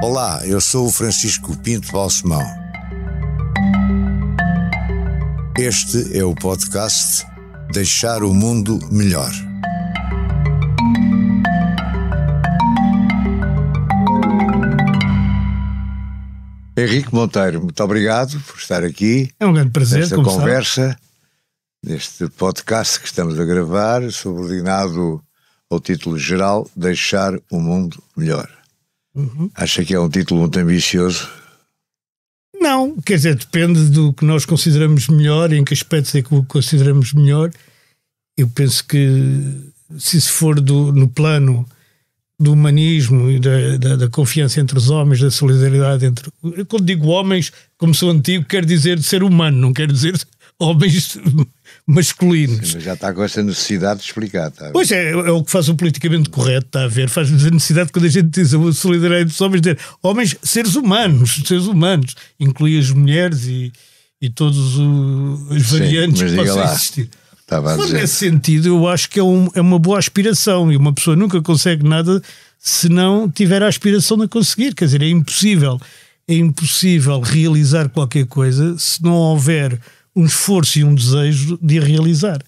Olá, eu sou o Francisco Pinto Balsemão. Este é o podcast Deixar o Mundo Melhor. Henrique Monteiro, muito obrigado por estar aqui. É um grande prazer, nesta conversa, neste podcast que estamos a gravar, subordinado ao título geral Deixar o Mundo Melhor. Acha que é um título muito ambicioso? Não, quer dizer, depende do que nós consideramos melhor, em que aspectos é que o consideramos melhor. Eu penso que se for no plano do humanismo e da confiança entre os homens, da solidariedade entre... Quando digo homens, como sou antigo, quero dizer de ser humano, não quero dizer homens masculinos. Sim, mas já está com essa necessidade de explicar, está a ver? Pois é o que faz o politicamente correto, está a ver? Faz-nos a necessidade, quando a gente diz a solidariedade dos homens, dizer homens, seres humanos, inclui as mulheres e todas as variantes que possam existir. Nesse sentido, eu acho que é uma boa aspiração, e uma pessoa nunca consegue nada se não tiver a aspiração de conseguir. Quer dizer, é impossível realizar qualquer coisa se não houver um esforço e um desejo de a realizar.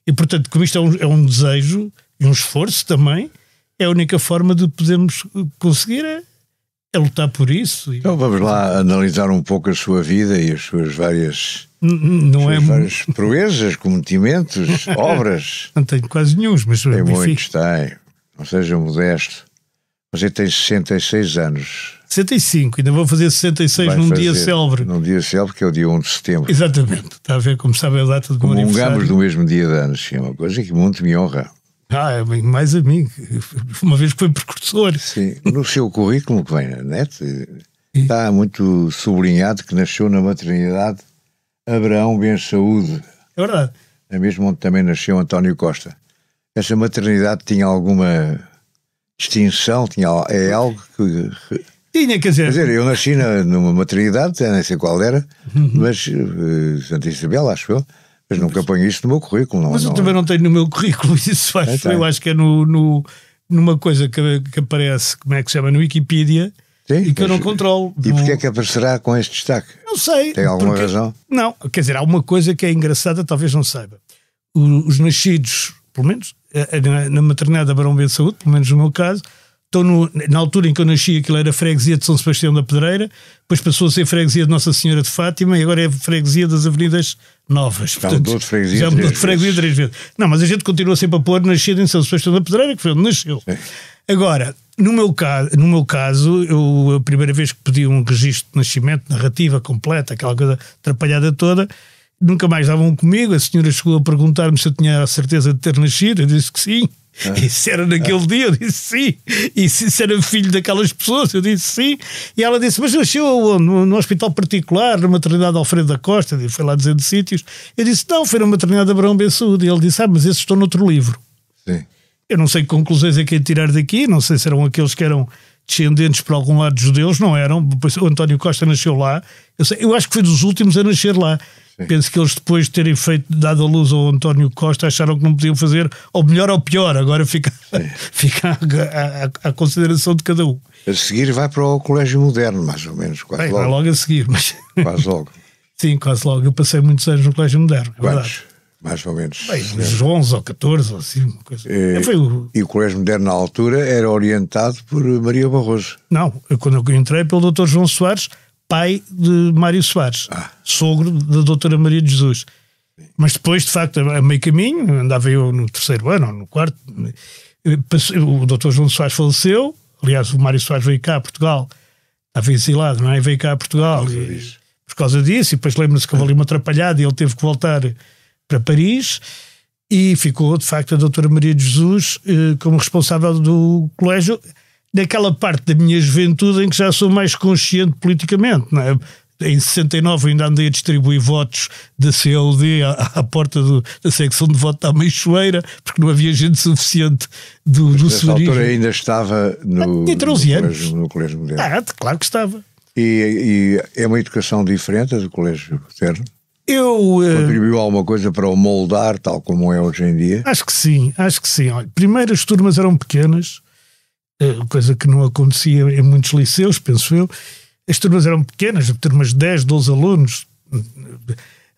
E, portanto, como isto é um desejo e um esforço também, é a única forma de podermos conseguir é lutar por isso. Então vamos lá analisar um pouco a sua vida e as suas várias... várias proezas, cometimentos, obras. Não tenho quase nenhum, mas... Tem muitos, tem. Não seja modesto. Você tem 66 anos. 65, ainda vou fazer 66 dia célebre. Num dia célebre, que é o dia 1 de setembro. Exatamente. Está a ver como sabe a data do meu aniversário. Comungamos no mesmo dia de anos. É uma coisa que muito me honra. Mais a mim. Uma vez que foi precursor. Sim. No seu currículo que vem na net, está muito sublinhado que nasceu na maternidade Abraão Ben Saúde. É verdade. É mesmo onde também nasceu António Costa. Essa maternidade tinha alguma distinção? É algo que... Tinha, quer dizer, eu nasci numa maternidade, nem sei qual era, mas Santa Isabel, acho eu, mas nunca ponho isso no meu currículo. Mas eu também não tenho no meu currículo isso. Eu acho que é numa coisa que aparece, como é que se chama, no Wikipedia. Sim, e que eu não controlo. E porquê é que aparecerá com este destaque? Não sei. Tem alguma razão? Não, quer dizer, há uma coisa que é engraçada, talvez não saiba. Os nascidos, pelo menos, na maternidade da Abraão Ben Saúde, pelo menos no meu caso, estão na altura em que eu nasci, aquilo era freguesia de São Sebastião da Pedreira, depois passou a ser freguesia de Nossa Senhora de Fátima e agora é freguesia das Avenidas Novas. Já mudou de freguesia três vezes. Não, mas a gente continua sempre a pôr nascido em São Sebastião da Pedreira, que foi onde nasceu. Sim. Agora, no meu caso, eu a primeira vez que pedi um registro de nascimento, narrativa completa, aquela coisa atrapalhada toda, nunca mais davam comigo. A senhora chegou a perguntar-me se eu tinha a certeza de ter nascido, eu disse que sim. E se era naquele dia, eu disse sim. E se era filho daquelas pessoas, eu disse sim. E ela disse, mas nasceu aonde? No hospital particular, na maternidade Alfredo da Costa, e foi lá dizendo sítios. Eu disse, não, foi na maternidade Abraão Ben Saúde. E ele disse, mas esses estão noutro livro. Sim. Eu não sei que conclusões é que ia tirar daqui, não sei se eram aqueles que eram descendentes por algum lado de judeus, não eram. Depois o António Costa nasceu lá. Eu acho que foi dos últimos a nascer lá. Sim. Penso que eles, depois de terem dado a luz ao António Costa, acharam que não podiam fazer ou melhor ou pior. Agora fica à consideração de cada um. A seguir vai para o Colégio Moderno, mais ou menos. Vai logo a seguir. Mas... Quase logo. Sim, quase logo. Eu passei muitos anos no Colégio Moderno. É quantos? Verdade. Mais ou menos. Uns 11 ou 14 ou assim. Coisa. E o Colégio Moderno, na altura, era orientado por Maria Barroso. Não, quando eu entrei, pelo Dr. João Soares, pai de Mário Soares, sogro da doutora Maria de Jesus. Mas depois, de facto, a meio caminho, andava eu no terceiro ano ou no quarto, o Dr. João Soares faleceu. Aliás, o Mário Soares veio cá a Portugal, estava exilado, não é? Veio cá a Portugal por causa disso, e depois lembra-se que houve ali uma atrapalhada e ele teve que voltar para Paris, e ficou de facto a doutora Maria de Jesus como responsável do colégio, naquela parte da minha juventude em que já sou mais consciente politicamente, não é? Em 69 ainda andei a distribuir votos da CLD à porta da secção de voto da Meixoeira, porque não havia gente suficiente do Nessa altura ainda estava no Colégio Moderno. Claro que estava. E é uma educação diferente do Colégio Moderno? Contribuiu alguma coisa para o moldar, tal como é hoje em dia? Acho que sim. Olha, primeiro as turmas eram pequenas, coisa que não acontecia em muitos liceus, penso eu. As turmas eram pequenas, turmas de 10, 12 alunos,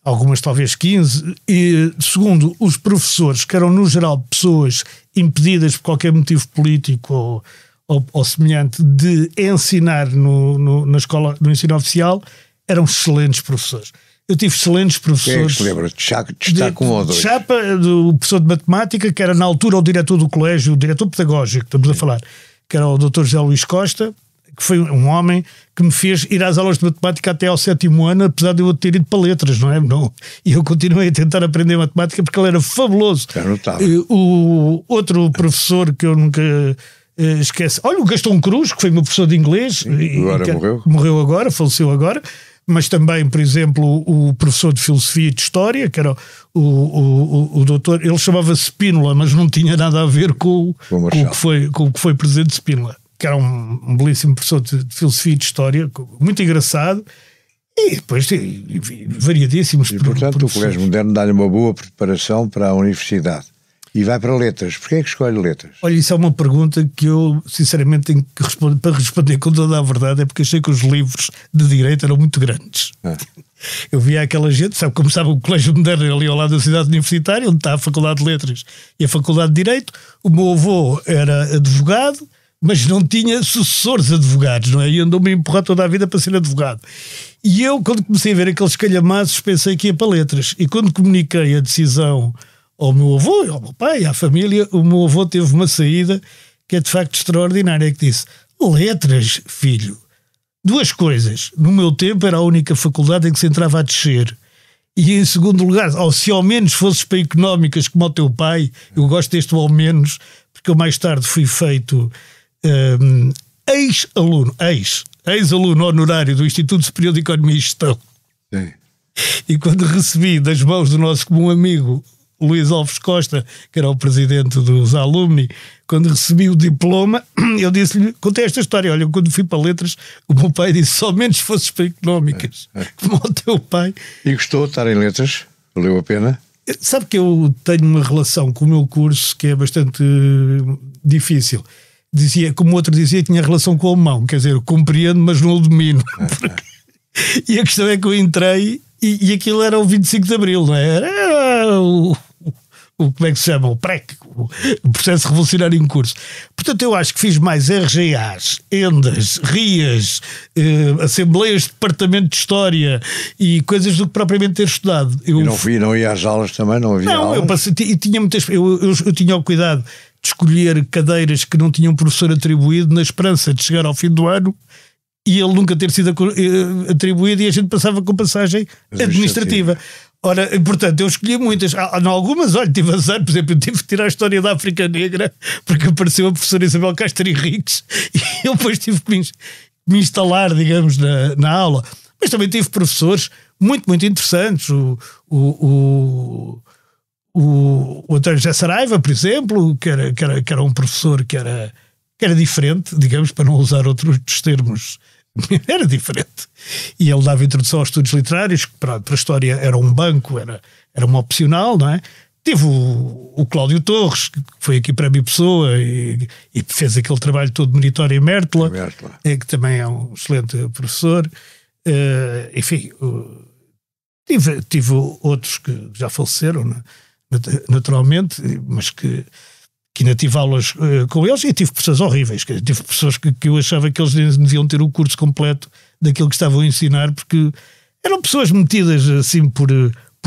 algumas talvez 15, e segundo os professores, que eram no geral pessoas impedidas por qualquer motivo político ou semelhante de ensinar na escola, no ensino oficial, eram excelentes professores. Eu tive excelentes professores. Quem é que se lembra? Destaca um ou dois. Chapa, do professor de matemática, que era na altura o diretor do colégio, o diretor pedagógico, estamos a falar, que era o Dr. José Luís Costa, que foi um homem que me fez ir às aulas de matemática até ao 7º ano, apesar de eu ter ido para letras, não é? Não. E eu continuei a tentar aprender matemática porque ele era fabuloso. O outro professor que eu nunca esqueço, olha, o Gastão Cruz, que foi meu professor de inglês. Agora morreu agora, faleceu agora. Mas também, por exemplo, o professor de Filosofia e de História, que era o doutor, ele chamava-se Spínola, mas não tinha nada a ver com o que foi presidente de Spínola, que era um belíssimo professor de Filosofia e de História, muito engraçado, e depois variadíssimos. E, portanto, o Colégio Moderno dá-lhe uma boa preparação para a universidade. E vai para letras. Porquê é que escolhe letras? Olha, isso é uma pergunta que eu, sinceramente, tenho que responder. Para responder com toda a verdade, é porque achei que os livros de Direito eram muito grandes. Eu via aquela gente, como sabe, o Colégio Moderno ali ao lado da cidade universitária, onde está a Faculdade de Letras e a Faculdade de Direito. O meu avô era advogado, mas não tinha sucessores advogados, não é? E andou-me a empurrar toda a vida para ser advogado. E eu, quando comecei a ver aqueles calhamaços, pensei que ia para letras. E quando comuniquei a decisão ao meu avô, ao meu pai, à família, o meu avô teve uma saída que é de facto extraordinária, que disse: letras, filho, duas coisas. No meu tempo era a única faculdade em que se entrava a descer. E em segundo lugar, se ao menos fosses para económicas como o teu pai, eu gosto deste ao menos, porque eu mais tarde fui feito ex-aluno honorário do Instituto Superior de Economia e Gestão. Sim. E quando recebi das mãos do nosso comum amigo Luís Alves Costa, que era o presidente dos alumni, quando recebi o diploma, eu disse-lhe, contei esta história, olha, quando fui para letras, o meu pai disse, somente fosses para económicas, como o teu pai. E gostou de estar em letras? Valeu a pena? Sabe que eu tenho uma relação com o meu curso que é bastante difícil. Dizia, como o outro dizia, tinha relação com o alemão, quer dizer, eu compreendo, mas não o domino. E a questão é que eu entrei e aquilo era o 25 de Abril, não é? Era como é que se chama? O PREC, o Processo Revolucionário em Curso. Portanto, eu acho que fiz mais RGAs, ENDAs, RIAs, Assembleias de Departamento de História e coisas do que propriamente ter estudado. Não ia às aulas também? Não havia aulas? Eu passei, e tinha muitas. Eu tinha o cuidado de escolher cadeiras que não tinham professor atribuído, na esperança de chegar ao fim do ano e ele nunca ter sido atribuído, e a gente passava com passagem administrativa. Ora, portanto, eu escolhi muitas. Em algumas, olha, tive azar, por exemplo, eu tive que tirar a história da África Negra porque apareceu a professora Isabel Castro Henriques e eu depois tive que me instalar, digamos, na aula. Mas também tive professores muito, muito interessantes. O António José Saraiva, por exemplo, que era um professor que era diferente, digamos, para não usar outros termos. Era diferente. E ele dava introdução aos estudos literários, que para a história era um banco, era uma opcional, não é? Tive o Cláudio Torres, que foi aqui para a minha pessoa e fez aquele trabalho todo meritório em Mértola, que também é um excelente professor. Enfim, tive outros que já faleceram, naturalmente, mas que ainda tive aulas com eles, e tive professores horríveis, tive professores que eu achava que eles deviam ter o curso completo daquilo que estavam a ensinar, porque eram pessoas metidas assim por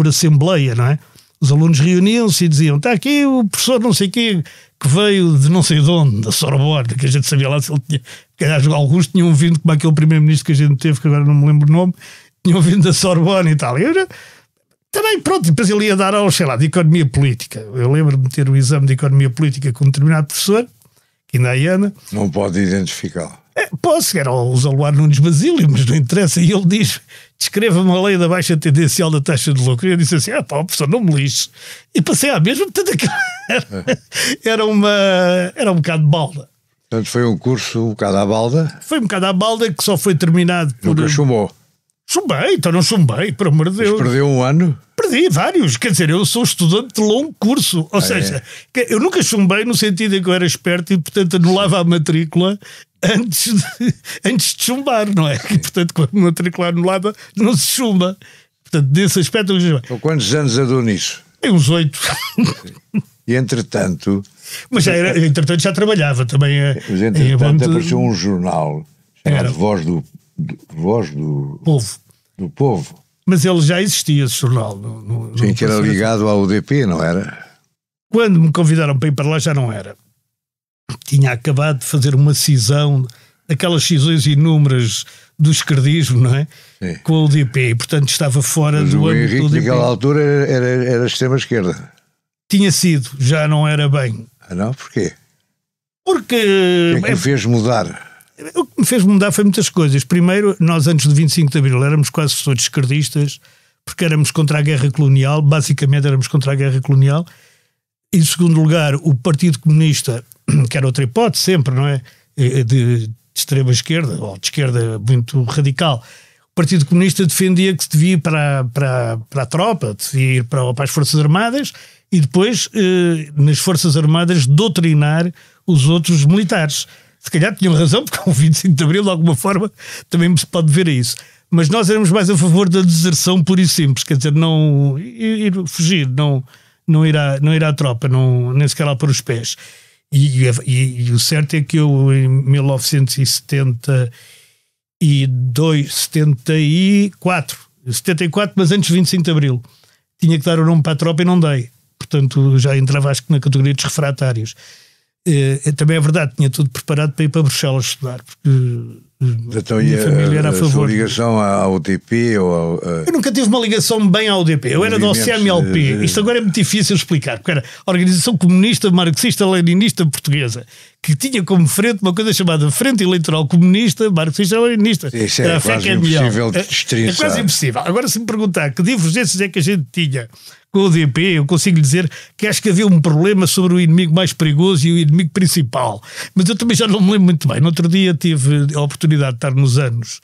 assembleia, não é? Os alunos reuniam-se e diziam, está aqui o professor não sei quê, que veio de não sei de onde, da Sorbonne, que a gente sabia lá se ele tinha, que alguns tinham vindo, como aquele primeiro-ministro que a gente teve, que agora não me lembro o nome, tinham vindo da Sorbonne e tal. E eu também, pronto, depois ele ia dar aulas, sei lá, de economia política. Eu lembro-me de ter o exame de economia política com um determinado professor, que ainda aí anda. Não pode identificá-lo. Posso, era o Zaluar Nunes Basílio, mas não interessa. E ele diz, descreva-me a lei da baixa tendencial da taxa de lucro. E eu disse assim, o professor, não me lixe. E passei à mesma, portanto, era um bocado de balda. Portanto, foi um curso um bocado à balda. Foi um bocado à balda, que só foi terminado por... Nunca chumou. Chumbei, então não chumbei, por amor de Deus. Mas perdeu um ano? Perdi vários, quer dizer, eu sou estudante de longo curso, ou seja, eu nunca chumbei no sentido em que eu era esperto e, portanto, anulava a matrícula antes de chumbar, não é? E, portanto, com a matrícula anulada, não se chumba. Portanto, desse aspecto, eu chumbei. Então, quantos anos andou nisso? Uns 8. E, entretanto... Mas entretanto já trabalhava também. Mas, entretanto, apareceu um jornal chamado Voz do Povo. Mas ele já existia, esse jornal. Sim, que era ligado ao UDP, não era? Quando me convidaram para ir para lá já não era. Tinha acabado de fazer uma cisão, aquelas cisões inúmeras do esquerdismo, não é? Sim. Com o UDP, e portanto estava fora do âmbito do UDP. O Henrique naquela altura era extrema-esquerda. Tinha sido, já não era bem. Ah não? Porquê? Porque... O que é que me fez mudar? O que me fez mudar foi muitas coisas. Primeiro, nós antes de 25 de Abril éramos quase todos esquerdistas, porque éramos contra a guerra colonial, basicamente éramos contra a guerra colonial. Em segundo lugar, o Partido Comunista, que era outra hipótese sempre, não é? De extrema esquerda, ou de esquerda muito radical. O Partido Comunista defendia que se devia ir para a tropa, devia ir para as Forças Armadas e depois, nas Forças Armadas, doutrinar os outros militares. Se calhar tinham razão, porque o 25 de Abril, de alguma forma, também se pode ver a isso. Mas nós éramos mais a favor da deserção pura e simples, quer dizer, não ir fugir, não ir à tropa, nem sequer lá pôr os pés. E o certo é que eu, em 1974, mas antes de 25 de Abril, tinha que dar o nome para a tropa e não dei. Portanto, já entrava, acho que na categoria dos refratários. Também é verdade, tinha tudo preparado para ir para Bruxelas estudar, porque então, a minha família era a favor. Sua ligação ao UDP ou Eu nunca tive uma ligação bem ao UDP, eu era do CMLP. Isto agora é muito difícil explicar, porque era a Organização Comunista Marxista-Leninista Portuguesa, que tinha como frente uma coisa chamada Frente Eleitoral Comunista Marxista-Leninista. Isso é quase impossível de destrinçar. É quase impossível. Agora, se me perguntar que divergências é que a gente tinha com o UDP, eu consigo dizer que acho que havia um problema sobre o inimigo mais perigoso e o inimigo principal. Mas eu também já não me lembro muito bem. No outro dia tive a oportunidade de estar nos anos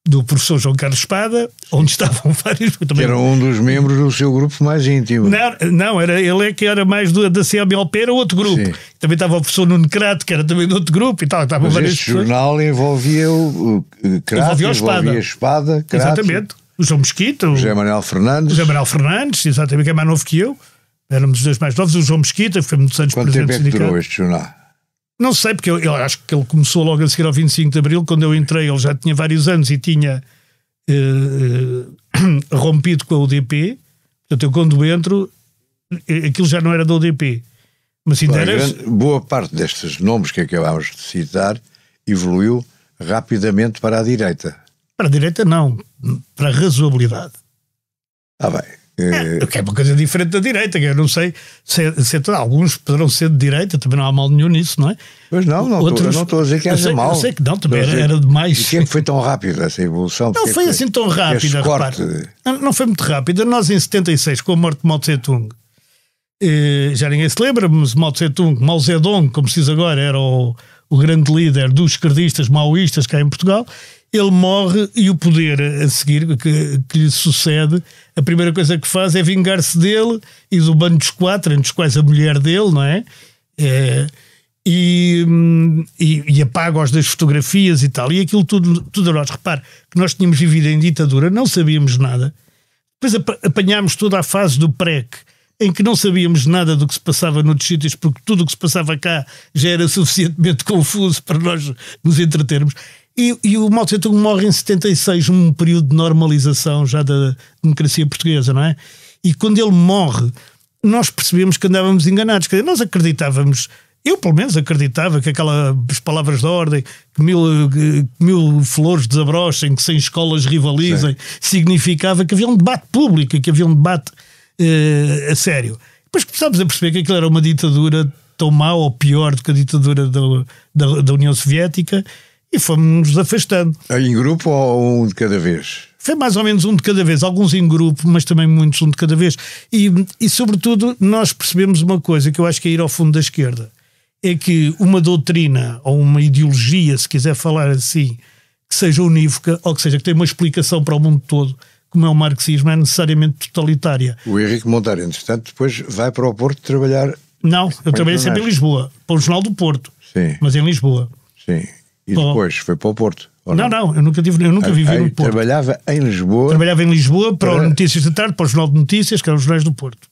do professor João Carlos Espada, onde estavam vários... Que era um dos membros do seu grupo mais íntimo. Não, ele é que era mais da CMLP, era outro grupo. Sim. Também estava o professor Nuno Crato, que era também de outro grupo e tal. Mas este jornal envolvia o Crato, envolvia Espada, Crato. Exatamente. O João Mesquita, o José Manuel Fernandes, exatamente, que é mais novo que eu. Éramos os dois mais novos. O João Mesquita, foi muitos anos presidente do sindicato. Quanto tempo é que durou este jornal? Não sei, porque eu acho que ele começou logo a seguir ao 25 de Abril. Quando eu entrei, ele já tinha vários anos e tinha rompido com a UDP. Portanto, eu quando entro, aquilo já não era da UDP. Mas ainda era... Boa parte destes nomes que acabámos de citar evoluiu rapidamente para a direita. Para a direita não, para a razoabilidade. Bem. Que é uma coisa diferente da direita, que eu não sei se alguns poderão ser de direita, também não há mal nenhum nisso, não é? Pois não estou a dizer que haja mal. Eu sei que não, também era demais. E sempre foi tão rápido essa evolução? Não foi assim tão rápida, não foi muito rápida. Nós em 76, com a morte de Mao Tse-tung, já ninguém se lembra, mas Mao Tse-tung, Mao Zedong, como se diz agora, era o grande líder dos esquerdistas maoístas cá em Portugal. Ele morre e o poder a seguir, que lhe sucede, a primeira coisa que faz é vingar-se dele e do bando dos quatro, entre os quais a mulher dele, não é? E apaga-os das fotografias e tal. E aquilo tudo a nós. Repare que nós tínhamos vivido em ditadura, não sabíamos nada. Depois apanhámos toda a fase do PREC, em que não sabíamos nada do que se passava noutros sítios, porque tudo o que se passava cá já era suficientemente confuso para nós nos entretermos. E o Mao Tse-tung morre em 76, num período de normalização já da democracia portuguesa, não é? E quando ele morre, nós percebemos que andávamos enganados. Quer dizer, nós acreditávamos, eu pelo menos acreditava que aquelas palavras de ordem, que mil flores desabrochem, que 100 escolas rivalizem, significava que havia um debate público, que havia um debate a sério. Depois começámos a perceber que aquilo era uma ditadura tão má ou pior do que a ditadura da União Soviética, e fomos-nos afastando. Em grupo ou um de cada vez? Foi mais ou menos um de cada vez, alguns em grupo, mas também muitos um de cada vez. E sobretudo, nós percebemos uma coisa que eu acho que é ir ao fundo da esquerda. É que uma doutrina, ou uma ideologia, se quiser falar assim, que que seja unívoca, ou que seja, que tenha uma explicação para o mundo todo, como é o marxismo, é necessariamente totalitária. O Henrique Monteiro, entretanto, depois vai para o Porto trabalhar... Não, eu trabalhei sempre em Lisboa, para o Jornal do Porto, sim, mas em Lisboa. Sim, e depois foi para o Porto? Não, eu nunca vivi no Porto. Trabalhava em Lisboa? Trabalhava em Lisboa para o Notícias da Tarde, para o Jornal de Notícias, que eram os jornais do Porto.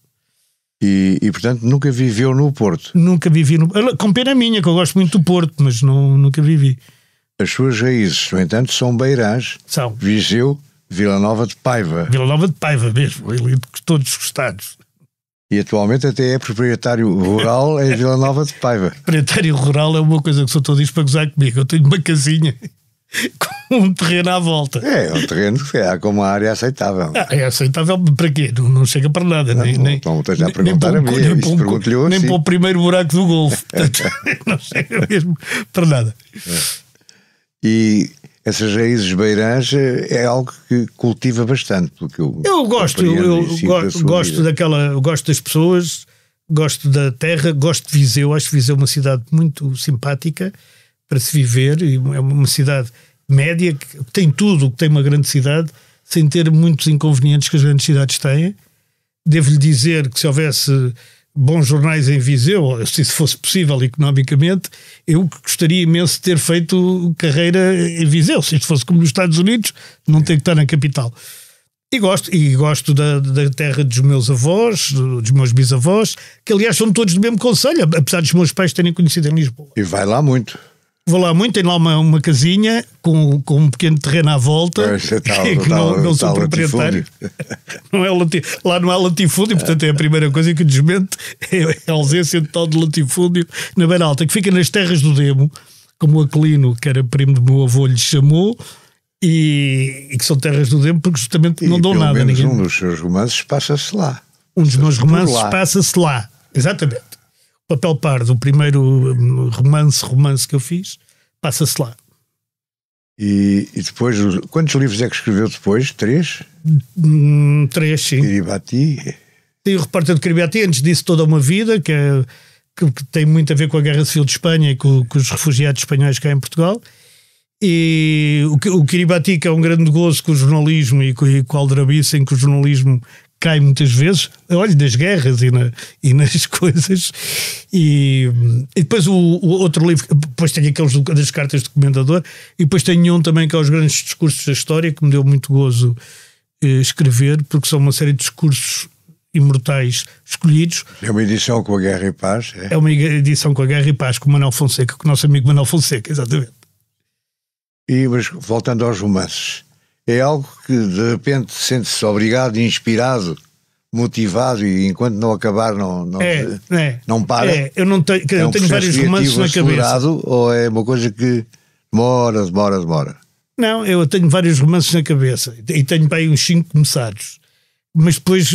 E, portanto, nunca viveu no Porto? Nunca vivi com pena minha, que eu gosto muito do Porto, mas nunca vivi. As suas raízes, no entanto, são Beirãs, são Viseu, Vila Nova de Paiva. Vila Nova de Paiva mesmo, ali de todos os estados. E atualmente até é proprietário rural em Vila Nova de Paiva. Proprietário rural é uma coisa que só estou disso para gozar comigo. Eu tenho uma casinha com um terreno à volta. É um terreno que há com uma área aceitável. É aceitável para quê? Não chega para nada. Não esteja a perguntar a mim, nem para o primeiro buraco do Golfo. Portanto, não chega mesmo para nada. E essas raízes beirãs é algo que cultiva bastante. Porque eu gosto das pessoas, gosto da terra, gosto de Viseu. Acho Viseu uma cidade muito simpática para se viver, e é uma cidade média que tem tudo, que tem uma grande cidade, sem ter muitos inconvenientes que as grandes cidades têm. Devo-lhe dizer que se houvesse bons jornais em Viseu, se isso fosse possível economicamente, eu gostaria imenso de ter feito carreira em Viseu. Se isto fosse como nos Estados Unidos, não ter que estar na capital. E gosto da terra dos meus avós, dos meus bisavós, que aliás são todos do mesmo concelho, apesar dos meus pais terem conhecido em Lisboa. E vai lá muito. Vou lá muito, tem lá uma casinha com um pequeno terreno à volta, que não sou proprietário. Lá não há latifúndio, portanto é a primeira coisa que desmente, é a ausência de tal de latifúndio na Beira Alta, que fica nas terras do Demo, como o Aquilino, que era primo do meu avô, lhe chamou, e que são terras do Demo porque justamente não dão nada a ninguém. Um dos seus romances passa-se lá. Um dos meus romances passa-se lá, exatamente. Papel Pardo, o primeiro romance que eu fiz, passa-se lá. E depois, quantos livros é que escreveu depois? 3? 3, sim. Kiribati. Tem o Repórter de Kiribati, antes disso Toda uma Vida, que tem muito a ver com a Guerra Civil de Espanha e com os refugiados espanhóis cá em Portugal. E o Kiribati, que é um grande gozo com o jornalismo e com o aldrabice, em que o jornalismo cai muitas vezes, olha, das guerras e nas coisas. E depois o outro livro, depois tenho aqueles das cartas de comendador, e depois tenho um também que é os grandes discursos da história, que me deu muito gozo escrever, porque são uma série de discursos imortais escolhidos. É uma edição com a Guerra e Paz? É uma edição com a Guerra e Paz, com o Manuel Fonseca, com o nosso amigo Manuel Fonseca, exatamente. Mas voltando aos romances, é algo que de repente sente-se obrigado, inspirado, motivado, e enquanto não acabar não para? Eu não tenho, eu tenho vários romances na cabeça. Ou é uma coisa que demora? Não, eu tenho vários romances na cabeça e tenho para aí uns 5 começados. Mas depois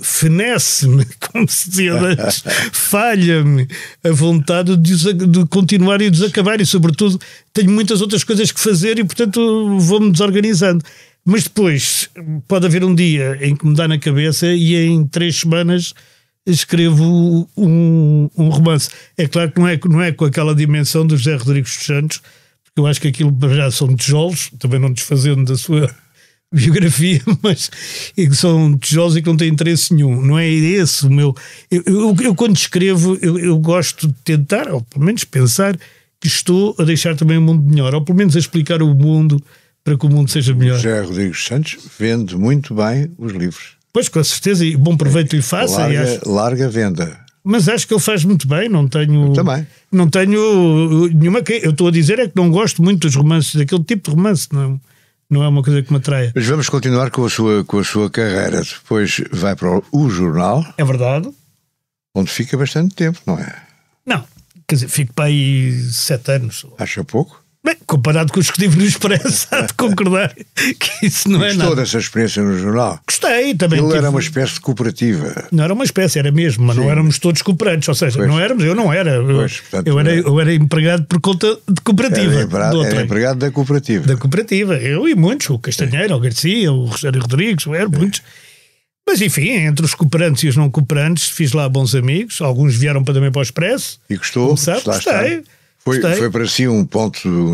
fenece-me, como se dizia antes, falha-me a vontade de continuar e de acabar, e sobretudo tenho muitas outras coisas que fazer e portanto vou-me desorganizando. Mas depois pode haver um dia em que me dá na cabeça e em 3 semanas escrevo um romance. É claro que não é com aquela dimensão do José Rodrigues dos Santos, porque eu acho que aquilo já são tijolos, também não desfazendo da sua biografia, mas que são tijolos e que não têm interesse nenhum. Não é esse o meu... Eu quando escrevo, eu gosto de tentar, ou pelo menos pensar, que estou a deixar também o mundo melhor, ou pelo menos a explicar o mundo para que o mundo seja melhor. José Rodrigues Santos vende muito bem os livros. Pois, com certeza, e bom proveito lhe faça. Larga venda. Mas acho que ele faz muito bem, não tenho... Eu também. Não tenho nenhuma... Eu estou a dizer é que não gosto muito dos romances, daquele tipo de romance, não é uma coisa que me atraia. Mas vamos continuar com a sua carreira. Depois vai para o jornal. É verdade. Onde fica bastante tempo, não é? Não, quer dizer, fico para aí 7 anos. Acha pouco? Bem, comparado com os que tive no Expresso, há de concordar que isso não é nada. Gostou dessa experiência no jornal? Gostei também. Ele era uma espécie de cooperativa. Não era uma espécie, era mesmo, mas sim, não éramos todos cooperantes, ou seja, não éramos, eu não era. Eu era empregado por conta de cooperativa. Era empregado da cooperativa. Da cooperativa, eu e muitos, o Castanheira, o Garcia, o Rogério Rodrigues, muitos. Mas enfim, entre os cooperantes e os não cooperantes, fiz lá bons amigos, alguns vieram também para o Expresso. E gostou? Gostei. Foi para si um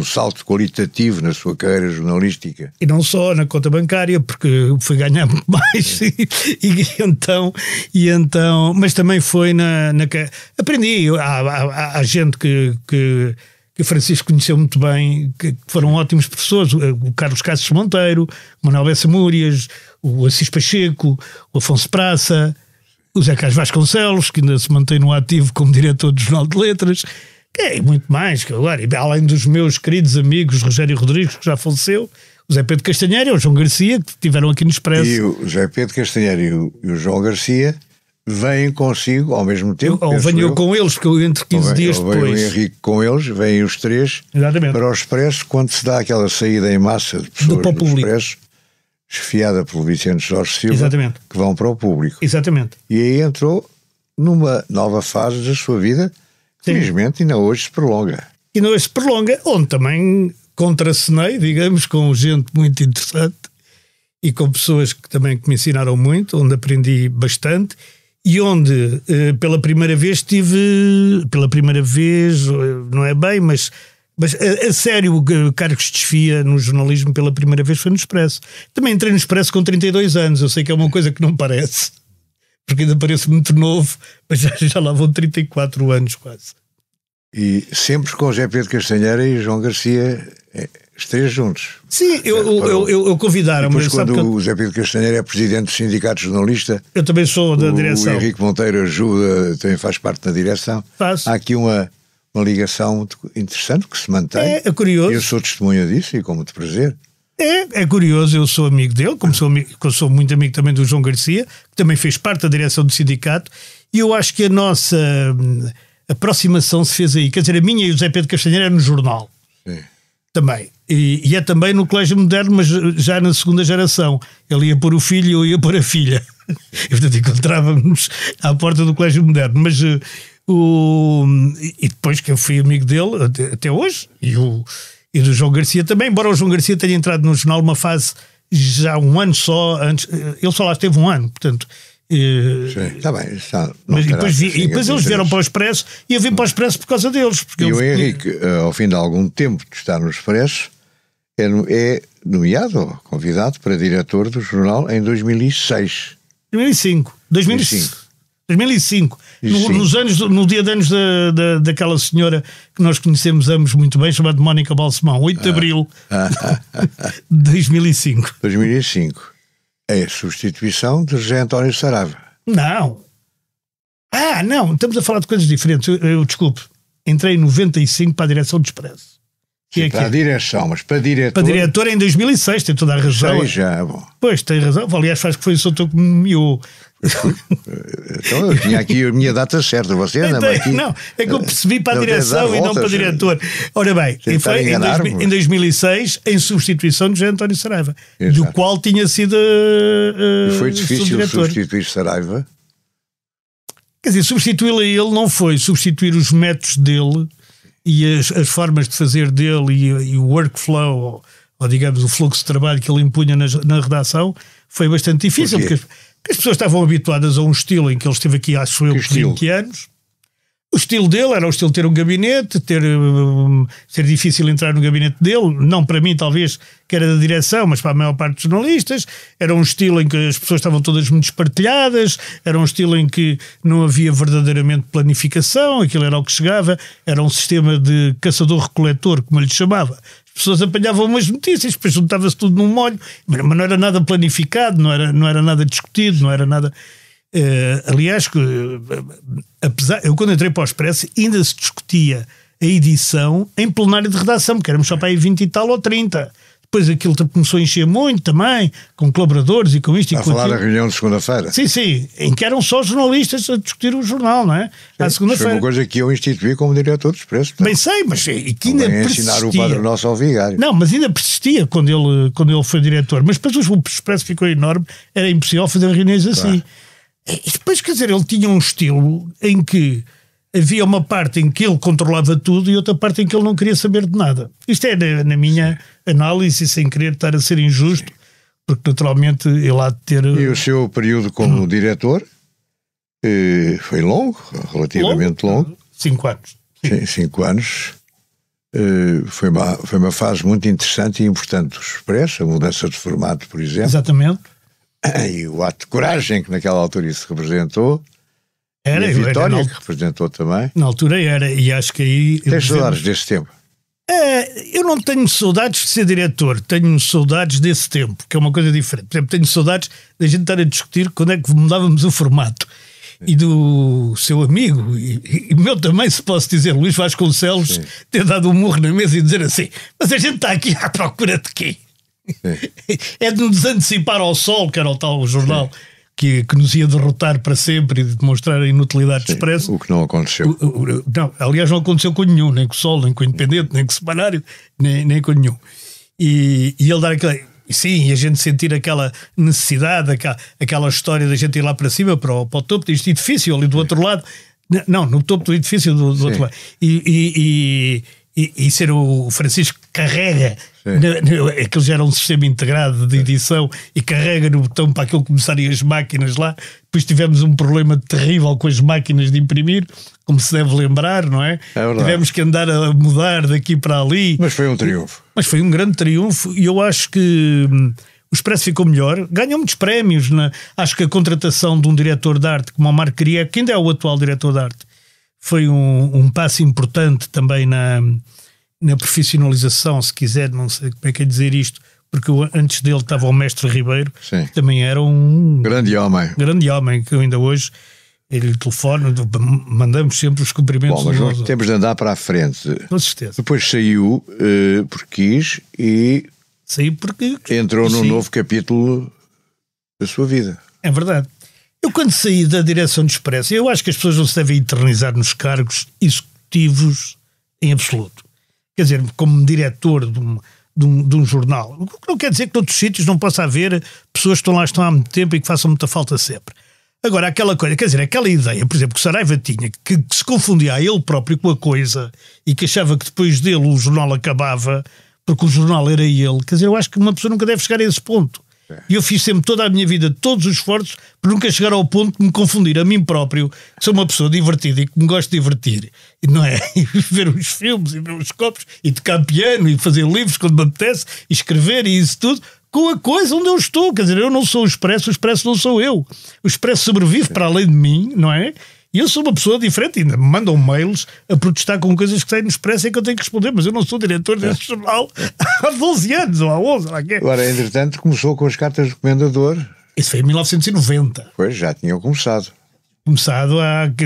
salto qualitativo na sua carreira jornalística. E não só na conta bancária, porque fui ganhar muito mais. e então, mas também foi aprendi. Há gente que o Francisco conheceu muito bem, que foram ótimos professores, o Carlos Cassos Monteiro, o Manuel Bessa Múrias, o Assis Pacheco, o Afonso Praça, o Zé Carlos Vasconcelos, que ainda se mantém no ativo como diretor do Jornal de Letras, e muito mais, que agora, além dos meus queridos amigos Rogério Rodrigues, que já faleceu, o Zé Pedro Castanheira e o João Garcia, que estiveram aqui no Expresso. E o Zé Pedro Castanheira e o João Garcia vêm consigo ao mesmo tempo. Ou venho eu com eles, porque eu entre 15 dias depois. Vem o Henrique com eles, vêm os três. Exatamente. Para o Expresso, quando se dá aquela saída em massa de pessoas do Expresso, esfiada pelo Vicente Jorge Silva, exatamente, que vão para o público. Exatamente. E aí entrou numa nova fase da sua vida, que felizmente ainda hoje se prolonga. E ainda hoje se prolonga, onde também contracenei, digamos, com gente muito interessante e com pessoas que também me ensinaram muito, onde aprendi bastante. E onde, pela primeira vez, não é bem, mas a sério, cargos de chefia no jornalismo pela primeira vez foi no Expresso. Também entrei no Expresso com 32 anos, eu sei que é uma coisa que não parece, porque ainda pareço muito novo, mas já lá vão 34 anos quase. E sempre com José Pedro Castanheira e João Garcia, os três juntos. Sim, eu convidaram-me. Depois, quando o José Pedro Castanheira é presidente do Sindicato Jornalista, eu também sou da direção. O Henrique Monteiro ajuda, também faz parte da direção. Há aqui uma ligação muito interessante que se mantém. É curioso. Eu sou testemunha disso e com muito prazer. É curioso, eu sou amigo dele, como sou muito amigo também do João Garcia, que também fez parte da direção do sindicato, e eu acho que a nossa aproximação se fez aí. Quer dizer, a minha e o José Pedro Castanheira era no jornal. Sim. Também. E é também no Colégio Moderno, mas já na segunda geração. Ele ia pôr o filho e eu ia pôr a filha. E portanto encontrávamos à porta do Colégio Moderno. Mas e depois que eu fui amigo dele até hoje, e do João Garcia também, embora o João Garcia tenha entrado no jornal uma fase já um ano só antes, ele só lá esteve um ano, portanto. Sim, está bem. Mas depois eles vieram para o Expresso e eu vim para o Expresso por causa deles. E o Henrique, ao fim de algum tempo de estar no Expresso, é nomeado, convidado para diretor do jornal em 2006. 2005. No dia de anos daquela senhora que nós conhecemos ambos muito bem, chamada Mónica Balsemão, 8 de abril de 2005. 2005. É a substituição de José António Saraiva. Não. Não, estamos a falar de coisas diferentes. Eu desculpe. Entrei em 95 para a direção do Expresso. Sim, para a direção, mas para diretor... Para diretor em 2006, tem toda a razão. Já, bom. Pois, tem razão. Aliás, faz que foi o Soutor que me nomeou. Então eu tinha aqui a minha data certa, você anda aqui. Não, é que eu percebi para a direção e não para diretor. Ora bem, foi em 2006 em substituição de José António Saraiva, do qual tinha sido e foi difícil substituir Saraiva? Quer dizer, substituí-lo a ele não foi substituir os métodos dele e as formas de fazer dele e o workflow, ou digamos o fluxo de trabalho que ele impunha na redação, foi bastante difícil, porque as pessoas estavam habituadas a um estilo em que ele esteve aqui, acho eu, por 20 anos. O estilo dele era o estilo de ter um gabinete, ser difícil entrar no gabinete dele, não para mim talvez, que era da direção, mas para a maior parte dos jornalistas. Era um estilo em que as pessoas estavam todas muito espartilhadas, era um estilo em que não havia verdadeiramente planificação, aquilo era o que chegava, era um sistema de caçador-recoletor, como ele lhe chamava. As pessoas apanhavam umas notícias, depois juntava-se tudo num molho, mas não era nada planificado, não era nada discutido, não era nada... aliás, eu quando entrei para o Expresso ainda se discutia a edição em plenário de redação, porque éramos só para aí 20 e tal ou 30. Depois aquilo começou a encher muito também, com colaboradores e com isto e com aquilo. A falar da reunião de segunda-feira. Sim, em que eram só jornalistas a discutir o jornal, não é? À segunda-feira. Foi uma coisa que eu instituí como diretor do Expresso. Bem sei, mas que ainda persistia. Ensinar o Padre Nosso ao Vigário. Não, mas ainda persistia quando ele foi diretor. Mas depois o Expresso ficou enorme, era impossível fazer reuniões assim. E depois, quer dizer, ele tinha um estilo em que havia uma parte em que ele controlava tudo e outra parte em que ele não queria saber de nada. Isto é na minha análise, sem querer estar a ser injusto, porque naturalmente ele há de ter... E o seu período como diretor foi longo, relativamente longo. 5 anos. Sim, 5 anos. foi uma fase muito interessante e importante do Expresso, a mudança de formato, por exemplo. Exatamente. E o ato de coragem que naquela altura isso representou. Era, e a Vitória, que representou também. Na altura era, e acho que aí... Tens saudades desse tempo? Eu não tenho saudades de ser diretor, tenho saudades desse tempo, que é uma coisa diferente. Por exemplo, tenho saudades da gente estar a discutir quando é que mudávamos o formato. E do seu amigo, e meu também, se posso dizer, Luís Vasconcelos, sim, ter dado um murro na mesa e dizer assim: mas a gente está aqui à procura de quê? É de nos antecipar ao sol, que era o tal jornal que nos ia derrotar para sempre e de demonstrar a inutilidade do Expresso. O que não aconteceu. Não, aliás, não aconteceu com nenhum, nem com o Sol, nem com o Independente, nem com o Semanário, nem com nenhum. E ele dar aquela... Sim, e a gente sentir aquela necessidade, aquela história da gente ir lá para cima, para o topo deste edifício, ali do outro lado. Não, no topo do edifício do outro lado. E ser o Francisco que carrega, aquilo já era um sistema integrado de edição, e carrega no botão para aquilo começarem as máquinas lá. Depois tivemos um problema terrível com as máquinas de imprimir, como se deve lembrar, não é? Tivemos que andar a mudar daqui para ali. Mas foi um triunfo. Mas foi um grande triunfo, e eu acho que o Expresso ficou melhor, ganhou muitos prémios. Acho que a contratação de um diretor de arte como o Marco Crieco, que ainda é o atual diretor de arte, foi um passo importante também na profissionalização, se quiser, não sei como é que é dizer isto, porque antes dele estava o Mestre Ribeiro, que também era um grande homem, que ainda hoje ele telefona, mandamos sempre os cumprimentos. Bom, mas nós temos de andar para a frente. Com certeza. Depois saiu porque quis e saiu porque entrou num novo capítulo da sua vida. É verdade. Eu, quando saí da direção do Expresso, eu acho que as pessoas não se devem eternizar nos cargos executivos em absoluto. Quer dizer, como diretor de um jornal. O que não quer dizer que noutros sítios não possa haver pessoas que estão há muito tempo e que façam muita falta sempre. Agora, aquela coisa, quer dizer, aquela ideia, por exemplo, que Saraiva tinha, que se confundia a ele próprio com a coisa e que achava que depois dele o jornal acabava porque o jornal era ele. Quer dizer, eu acho que uma pessoa nunca deve chegar a esse ponto. E eu fiz sempre toda a minha vida, todos os esforços, para nunca chegar ao ponto de me confundir a mim próprio, que sou uma pessoa divertida e que me gosto de divertir, e não é? E ver os filmes e ver os copos e tocar piano e fazer livros quando me apetece e escrever e isso tudo, com a coisa onde eu estou. Quer dizer, eu não sou o Expresso não sou eu. O Expresso sobrevive para além de mim, não é? E eu sou uma pessoa diferente, ainda me mandam mails a protestar com coisas que saem no Expresso e que eu tenho que responder, mas eu não sou diretor desse jornal há 12 anos ou há 11. Agora, entretanto, começou com as cartas de recomendador. Isso foi em 1990. Pois, já tinham começado.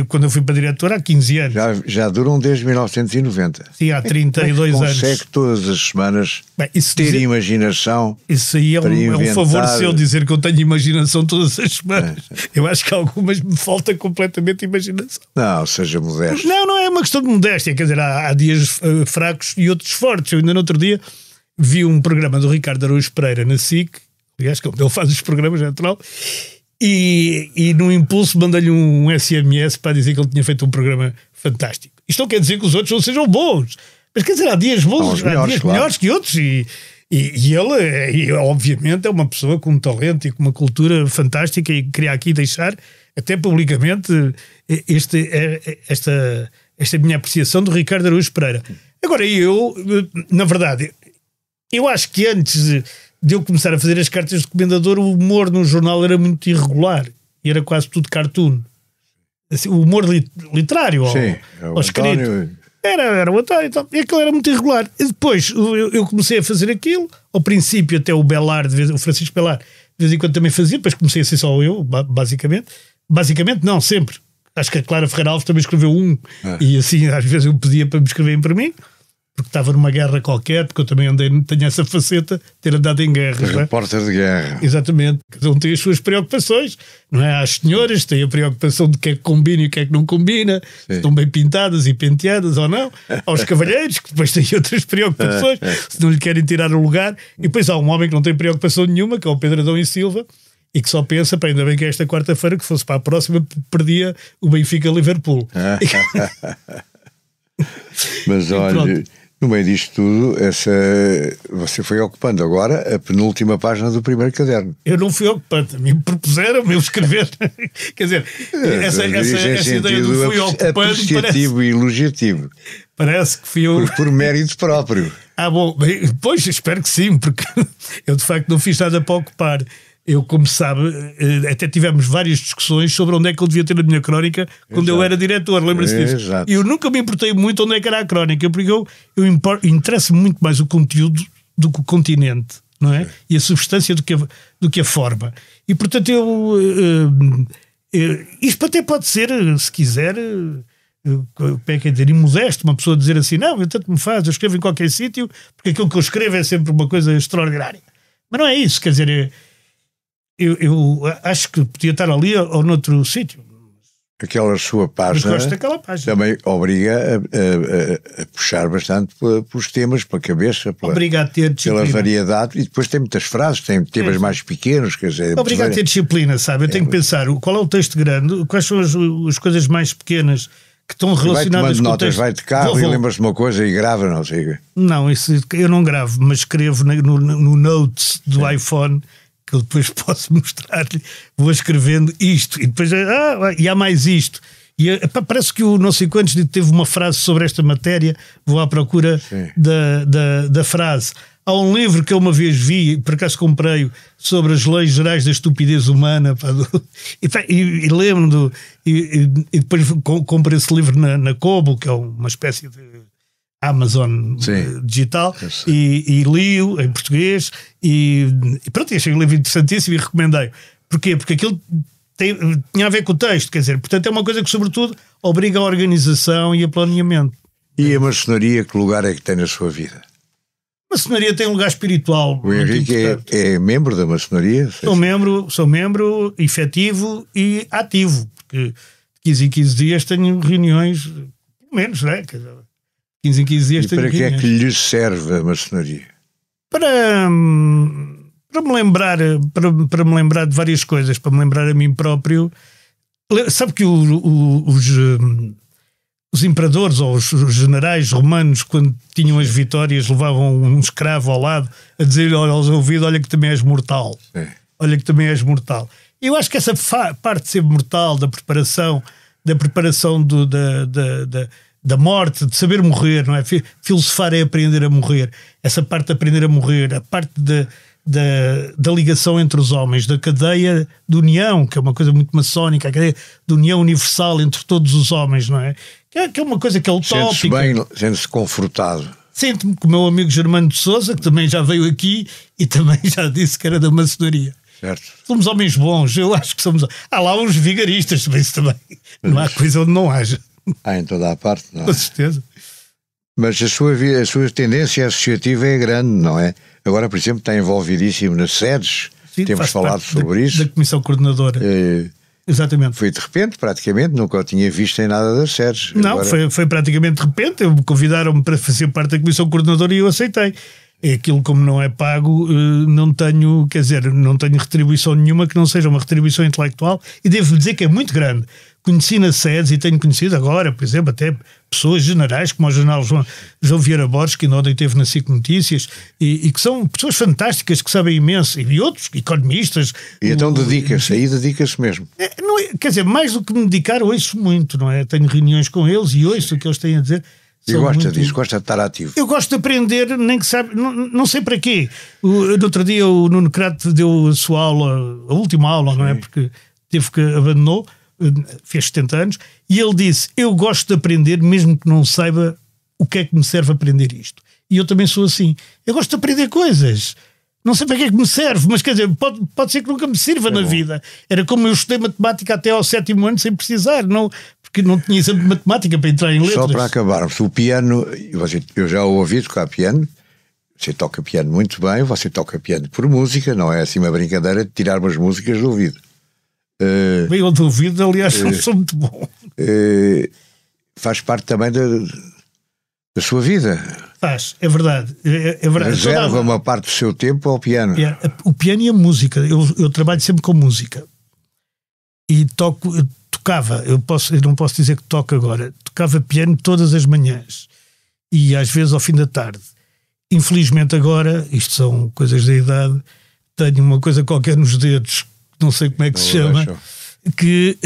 Quando eu fui para diretor há 15 anos. Já duram desde 1990. Sim, há 32 anos. Consegue todas as semanas ter imaginação. Isso aí é um favor seu dizer que eu tenho imaginação todas as semanas. Eu acho que algumas me falta completamente imaginação. Não, seja modesto. Não é uma questão de modéstia. Quer dizer, há dias fracos e outros fortes. Eu ainda no outro dia vi um programa do Ricardo Araújo Pereira na SIC, aliás, que ele faz os programas, é natural. E no impulso mandei-lhe um SMS para dizer que ele tinha feito um programa fantástico. Isto não quer dizer que os outros não sejam bons, mas quer dizer, há dias bons, há dias melhores que outros, e ele obviamente é uma pessoa com um talento e com uma cultura fantástica, e queria aqui deixar até publicamente esta minha apreciação do Ricardo Araújo Pereira. Agora, na verdade, eu acho que antes de eu começar a fazer as cartas de recomendador, o humor no jornal era muito irregular e era quase tudo cartoon. Assim, o humor literário ou escrito. Era o António, então, e aquilo era muito irregular. E depois eu comecei a fazer aquilo. Ao princípio, até o Francisco Belar, de vez em quando também fazia, depois comecei a ser só eu, basicamente. Basicamente, não, sempre. Acho que a Clara Ferreira Alves também escreveu e assim, às vezes eu pedia para me escreverem para mim, porque estava numa guerra qualquer, porque eu também tenho essa faceta de ter andado em guerras. Repórter de guerra. Exatamente. Cada um tem as suas preocupações, não é? As senhoras têm a preocupação de que é que combina e o que é que não combina, se estão bem pintadas e penteadas ou não. Aos cavalheiros, que depois têm outras preocupações, se não lhe querem tirar o lugar. E depois há um homem que não tem preocupação nenhuma, que é o Pedro Adão e Silva, e que só pensa, ainda bem que esta quarta-feira, que fosse para a próxima, perdia o Benfica-Liverpool. Mas olha, no meio disto tudo, você foi ocupando agora a penúltima página do primeiro caderno. Eu não fui ocupando, me propuseram-me escrever. Quer dizer, essa ideia do fui ocupando apreciativo e elogiativo. Parece que fui eu. Por mérito próprio. Bom, pois espero que sim, porque eu de facto não fiz nada para ocupar. Eu, como sabe, até tivemos várias discussões sobre onde é que eu devia ter a minha crónica quando eu era diretor, lembra-se disso? Exato. E eu nunca me importei muito onde é que era a crónica, porque eu interessa-me muito mais o conteúdo do que o continente, não é? E a substância do que a forma. E portanto isto até pode ser, se quiser, quer dizer, imodesto, uma pessoa dizer assim, não, eu tanto me faz, eu escrevo em qualquer sítio, porque aquilo que eu escrevo é sempre uma coisa extraordinária. Mas não é isso, quer dizer, eu acho que podia estar ali ou noutro sítio. Aquela sua página, também obriga a puxar bastante pelos temas, pela cabeça, pela variedade, e depois tem muitas frases, tem temas mais pequenos, quer dizer... Obriga a ter disciplina, sabe? Eu tenho que pensar qual é o texto grande, quais são as coisas mais pequenas que estão relacionadas com o texto. Vai de carro e lembra-se de uma coisa e grava, não sei. Não, isso eu não gravo, mas escrevo no Notes do iPhone, que eu depois posso mostrar-lhe, vou escrevendo isto, e depois e há mais isto. E parece que o não sei quantos teve uma frase sobre esta matéria, vou à procura da frase. Há um livro que eu uma vez vi, por acaso comprei-o, sobre as leis gerais da estupidez humana, e lembro-me e depois comprei esse livro na Kobo, que é uma espécie de Amazon digital, e li-o em português e pronto, achei um livro interessantíssimo e recomendei. Porquê? Porque aquilo tinha a ver com o texto, quer dizer, portanto é uma coisa que sobretudo obriga a organização e a planeamento. E a maçonaria, que lugar é que tem na sua vida? A maçonaria tem um lugar espiritual. O Henrique é membro da maçonaria? Sou membro efetivo e ativo, porque de 15 em 15 dias tenho reuniões, pelo menos, né? 15 em 15 dias tenho reuniões. E para que é que lhe serve a maçonaria? Para me lembrar de várias coisas, para me lembrar a mim próprio. Sabe que os imperadores ou os generais romanos, quando tinham as vitórias, levavam um escravo ao lado a dizer-lhe aos ouvidos: olha que também és mortal. Olha que também és mortal. Eu acho que essa parte de ser mortal, da preparação da morte, de saber morrer, não é? Filosofar é aprender a morrer. Essa parte de aprender a morrer, a parte da ligação entre os homens, da cadeia de união, que é uma coisa muito maçónica, a cadeia de união universal entre todos os homens, não é? Que é uma coisa que é utópica. Sente-se bem, sente-se confortado. Sinto-me com o meu amigo Germano de Sousa, que também já veio aqui e também já disse que era da maçonaria. Certo. Somos homens bons, eu acho que somos. Há lá uns vigaristas também. Não há coisa onde não haja. Em toda a parte, não é? Com certeza. Mas a sua tendência associativa é grande, não é? Agora, por exemplo, está envolvidíssimo nas sedes. Sim, temos falado sobre isso. Da Comissão Coordenadora. Exatamente. Foi de repente, praticamente, nunca o tinha visto em nada das sedes. Não, agora... foi praticamente de repente. Convidaram-me para fazer parte da Comissão Coordenadora e eu aceitei. É aquilo, como não é pago, não tenho retribuição nenhuma que não seja uma retribuição intelectual, e devo dizer que é muito grande. Conheci nas sedes e tenho conhecido agora, por exemplo, até pessoas generais, como o general João Vieira Borges, que ontem esteve na SIC Notícias, e que são pessoas fantásticas, que sabem imenso, e outros economistas. E então dedica-se mesmo. Quer dizer, mais do que me dedicar, ouço muito, não é? Tenho reuniões com eles e ouço o que eles têm a dizer. E gosta disso, gosta de estar ativo. Eu gosto de aprender, nem que sabe, não sei para quê. No outro dia o Nuno Crato deu a sua aula, a última aula, não é? Porque abandonou, fez 70 anos, e ele disse: eu gosto de aprender, mesmo que não saiba o que é que me serve aprender isto. E eu também sou assim. Eu gosto de aprender coisas. Não sei para que é que me serve, mas quer dizer, pode ser que nunca me sirva na vida. Era como eu estudei matemática até ao 7º ano sem precisar, porque não tinha exame de matemática para entrar em letras. Só para acabarmos, o piano, eu já o ouvi tocar piano, você toca piano muito bem, você toca piano por música, não é assim uma brincadeira de tirar umas músicas do ouvido. Bem, eu do ouvido, aliás, não sou muito bom. Faz parte também da sua vida. Faz, é verdade. É verdade. Reserva uma parte do seu tempo ao piano. O piano e a música. Eu trabalho sempre com música. E tocava, eu não posso dizer que toco agora, tocava piano todas as manhãs. E às vezes ao fim da tarde. Infelizmente agora, isto são coisas da idade, tenho uma coisa qualquer nos dedos, não sei como é que se chama. que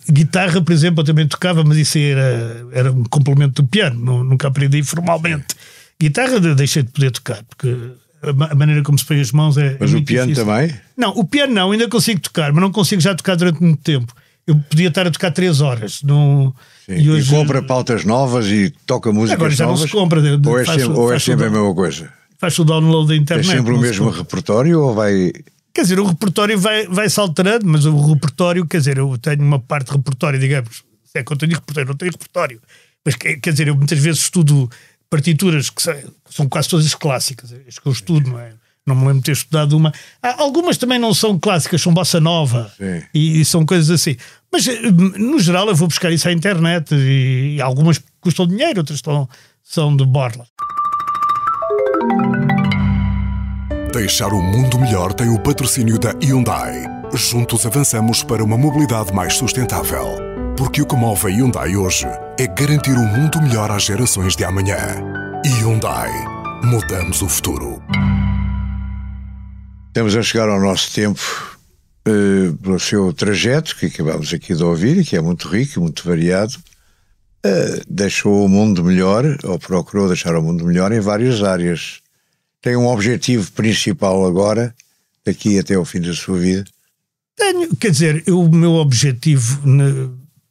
guitarra, por exemplo, eu também tocava, mas isso era um complemento do piano, nunca aprendi formalmente. Guitarra deixei de poder tocar, porque a maneira como se põe as mãos é. Mas o piano difícil. Também? Não, o piano não, ainda consigo tocar, mas não consigo já tocar durante muito tempo. Eu podia estar a tocar 3 horas. E hoje compra pautas novas e toca músicas novas. Agora já não se compra. Ou é sempre a mesma coisa? Faz o download da internet. É sempre o mesmo repertório ou vai... Quer dizer, o repertório vai-se alterando, mas o repertório, quer dizer, eu tenho uma parte de repertório, digamos, é que eu tenho repertório, não tenho repertório. Mas quer dizer, eu muitas vezes estudo partituras que são quase todas clássicas. As que eu estudo, não é? Não me lembro de ter estudado uma. Algumas também não são clássicas, são bossa nova e são coisas assim. Mas, no geral, eu vou buscar isso à internet e algumas custam dinheiro, outras são de borla. Deixar o mundo melhor tem o patrocínio da Hyundai. Juntos avançamos para uma mobilidade mais sustentável. Porque o que move a Hyundai hoje é garantir um mundo melhor às gerações de amanhã. Hyundai. Mudamos o futuro. Estamos a chegar ao nosso tempo pelo seu trajeto, que acabamos aqui de ouvir, e que é muito rico e muito variado. Deixou o mundo melhor, ou procurou deixar o mundo melhor em várias áreas. Tem um objetivo principal agora, daqui até ao fim da sua vida? Tenho, quer dizer, o meu objetivo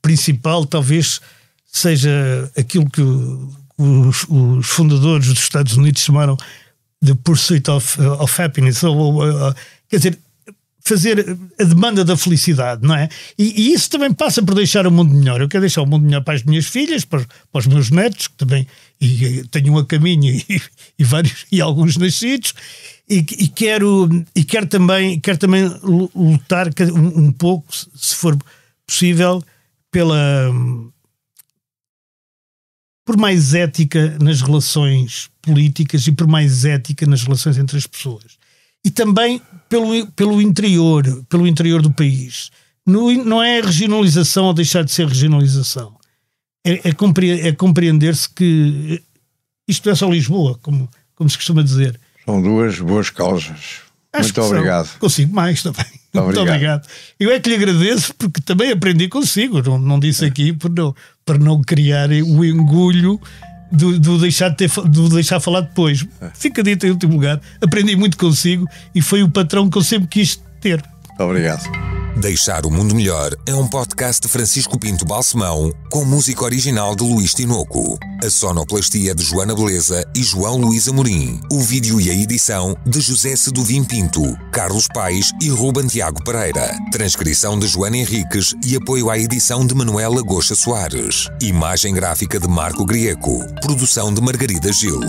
principal talvez seja aquilo que os fundadores dos Estados Unidos chamaram The Pursuit of Happiness, quer dizer, fazer a demanda da felicidade, não é? E isso também passa por deixar o mundo melhor. Eu quero deixar o mundo melhor para as minhas filhas, para os meus netos, que também tenho um a caminho e alguns nascidos, e quero também lutar um pouco, se for possível, por mais ética nas relações políticas e por mais ética nas relações entre as pessoas. E também pelo interior do país. Não é regionalização ou deixar de ser regionalização. É compreender-se que isto é só Lisboa, como se costuma dizer. São duas boas causas. Muito obrigado. Consigo mais também. Muito obrigado. Eu é que lhe agradeço porque também aprendi consigo. Não disse aqui para não criar o engulho de deixar falar depois. Fica dito em último lugar. Aprendi muito consigo e foi o patrão que eu sempre quis ter. Muito obrigado. Deixar o Mundo Melhor é um podcast de Francisco Pinto Balsemão com música original de Luís Tinoco. A sonoplastia de Joana Beleza e João Luís Amorim. O vídeo e a edição de José Seduvim Pinto, Carlos Paes e Ruben Tiago Pereira. Transcrição de Joana Henriques e apoio à edição de Manuela Goxa Soares. Imagem gráfica de Marco Grieco. Produção de Margarida Gil.